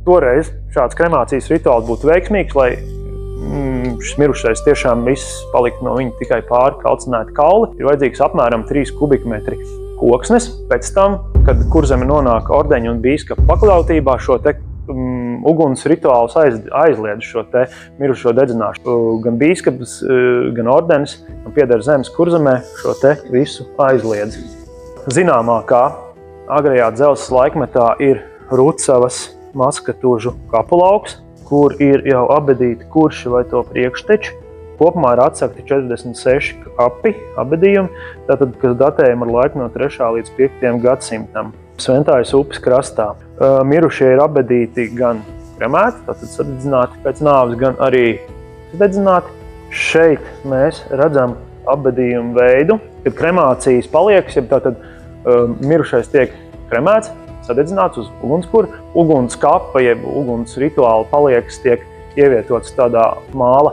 toreiz šāds kremācijas rituāls būtu veiksmīgs, lai šis mirušais tiešām viss paliktu no viņa tikai pāri kalcinēti kauli, ir vajadzīgs apmēram 3 kubikmetri koksnes. Pēc tam, kad Kurzeme nonāk ordeņa un bīskapa pakļautībā, šo te uguns rituāls aizliedz šo te mirušo dedzināšanu. Gan bīskaps, gan ordenis, un pieder zemes Kurzemē, šo te visu aizliedz. Zināmākā agrējā dzelzs laikmetā ir Rucavas Maskatužu kapulauks, kur ir jau abedīti kurši vai to priekšteči. Kopumā ir atsakti 46 kapi, abedījumi, tātad, kas datējumi ar laiku no 3. līdz 5. gadsimtam. Sventājas upes krastā. Mirušie ir abedīti gan kremēti, tātad sadedzināti pēc nāves, gan arī sadedzināti. Šeit mēs redzam abedījumu veidu, kad kremācijas paliekas, ja tātad mirušais tiek kremēts, sadedzināts uz ugunskura. Ugunskapa, jeb uguns rituāla paliekas tiek ievietots tādā māla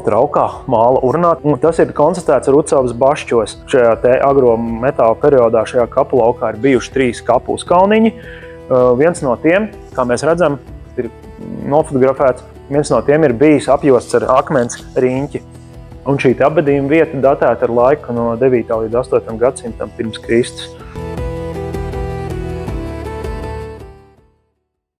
traukā, māla urnā. Tas ir konstatēts Rucavas bašķos. Šajā te agro metāla periodā šajā kapulaukā ir bijuši 3 kapu uzkalniņi. Viens no tiem, kā mēs redzam, ir nofotografēts, viens no tiem ir bijis apjosts ar akmens riņķi. Un šī abedījuma vieta datēta ar laiku no 9. līdz 8. gadsimtam pirms Kristus.